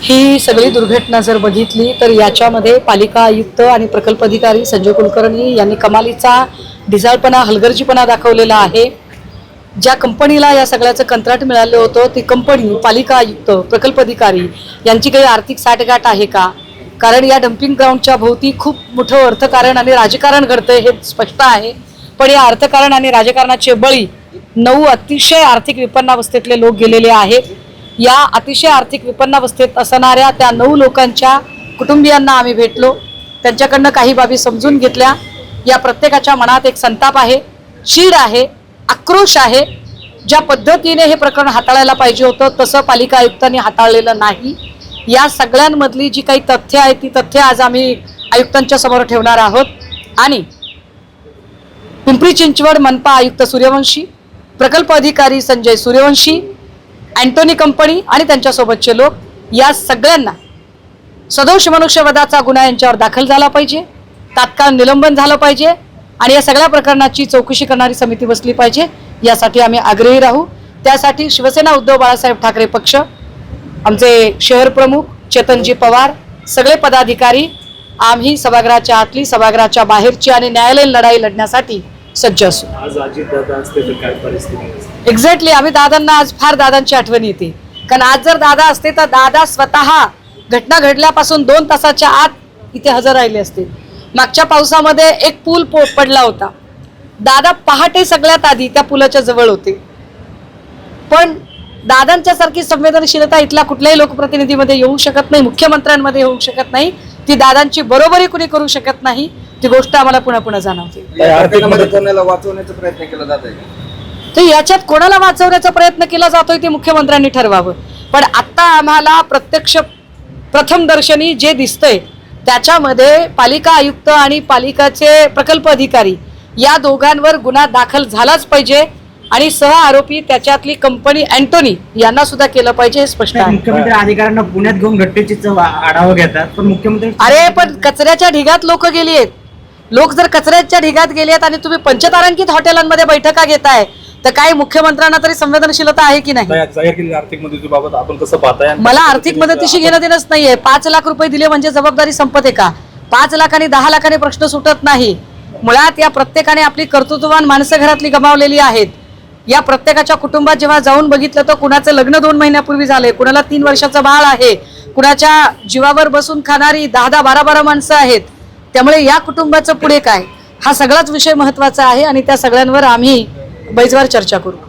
ही सगळी दुर्घटना जर बघितली तर याच्यामध्ये पालिका आयुक्त आणि प्रकल्प अधिकारी संजय कुलकर्णी यांनी कमालीचा ढिसाळपणा, हलगर्जीपणा दाखवलेला आहे। ज्या कंपनीला या सगळ्याचं कंत्राट मिळालं होतं ती कंपनी, पालिका आयुक्त, प्रकल्प अधिकारी यांची काही आर्थिक साठगाठ आहे का? कारण या डम्पिंग ग्राउंडच्या भोवती खूप मोठं अर्थकारण आणि राजकारण घडतंय हे स्पष्ट आहे। पण या अर्थकारण आणि राजकारणाचे बळी 9 अतिशय आर्थिक विपन्नावस्थेतले लोक गेलेले आहेत। या अतिशय आर्थिक विपन्नावस्थेत असणाऱ्या त्या 9 लोकांच्या कुटुंबियांना आम्ही भेटलो, त्यांच्याकडनं काही बाबी समजून घेतल्या। या प्रत्येकाच्या मनात एक संताप आहे, चीड आहे, आक्रोश आहे। ज्या पद्धतीने हे प्रकरण हाताळायला पाहिजे होतं तसं पालिका आयुक्तांनी हाताळलेलं नाही। या सगळ्यांमधली जी काही तथ्य आहेत ती तथ्य आज आम्ही आयुक्तांच्या समोर ठेवणार आहोत आणि पिंपरी चिंचवड मनपा आयुक्त सूर्यवंशी, प्रकल्प अधिकारी संजय सूर्यवंशी, अँटोनी कंपनी आणि त्यांच्यासोबतचे लोक या सगळ्यांना सदोष मनुष्यवधाचा गुन्हा यांच्यावर दाखल झाला पाहिजे, तात्काळ निलंबन झालं पाहिजे आणि या सगळ्या प्रकरणाची चौकशी करणारी समिती बसली पाहिजे। यासाठी आम्ही आग्रही राहू। त्यासाठी शिवसेना उद्धव बाळासाहेब ठाकरे पक्ष, आमचे शहर प्रमुख चेतनजी पवार, सगळे पदाधिकारी आम्ही सभागृहाच्या आतली, सभागृहाच्या बाहेरची आणि न्यायालयीन लढाई लढण्यासाठी सज्ज असू। आज अजितदादा असते तर काय परिस्थिती? एक्झॅक्टली, आम्ही दादांना आज फार दादांची आठवण येते, कारण आज जर दादा असते तर दादा स्वतः घटना घडल्यापासून 2 तासाच्या आत इथे हजर राहिले असते। मागच्या पावसामध्ये एक पूल पडला होता, दादा पहाटे सगळ्यात आधी त्या पुलाच्या जवळ होते। पण दादांच्या सारखी संवेदनशीलता इथल्या कुठल्याही लोकप्रतिनिधीमध्ये येऊ शकत नाही, मुख्यमंत्र्यांमध्ये येऊ शकत नाही। ती दादांची बरोबरी कुणी करू शकत नाही, ती गोष्ट आम्हाला पुन्हा पुन्हा जाणवते। आर्थिक कोणाला वाचवण्याचा प्रयत्न केला जात आहे? तर याच्यात कोणाला वाचवण्याचा प्रयत्न केला जातोय ते मुख्यमंत्र्यांनी ठरवावं। पण आता आम्हाला प्रत्यक्ष प्रथमदर्शनी जे दिसतंय त्याच्यामध्ये पालिका आयुक्त आणि पालिकाचे प्रकल्प अधिकारी या दोघांवर गुन्हा दाखल झालाच पाहिजे आणि सह आरोपी त्याच्यातली कंपनी अँटोनी यांना सुद्धा केलं पाहिजे, हे स्पष्ट आहे। मुख्यमंत्री अधिकाऱ्यांना पुण्यात घेऊन घटनेचा आढावा घेतात, पण मुख्यमंत्री अरे पण कचऱ्याच्या ढिगात लोक गेली आहेत। लोक जर कचऱ्याच्या ढिगात गेले आहेत आणि तुम्ही पंचतारांकित हॉटेलांमध्ये बैठका घेताय तर काय मुख्यमंत्र्यांना तरी संवेदनशीलता आहे की नाही? आर्थिक मदतीबाबत आपण कसं पाहताय? मला आर्थिक मदतीशी घेणं देणंच नाहीये। 5 लाख रुपये दिले म्हणजे जबाबदारी संपते का? 5 लाखांनी 10 लाखांनी प्रश्न सुटत नाही। मुळात या प्रत्येकाने आपली कर्तृत्ववान माणसं घरातली गमावलेली आहेत। या प्रत्येकाच्या कुटुंबात जेव्हा जाऊन बघितलं तर कुणाचं लग्न 2 महिन्यापूर्वी झाले, कुणाला 3 वर्षाचं बाळ आहे, कुणाच्या जीवावर बसून खाणारी 10-10, 12-12 माणसं आहेत। त्यामुळे या कुटुंबाचं पुढे काय, हा सगळाच विषय महत्त्वाचा आहे आणि त्या सगळ्यांवर आम्ही बैजवार चर्चा करू।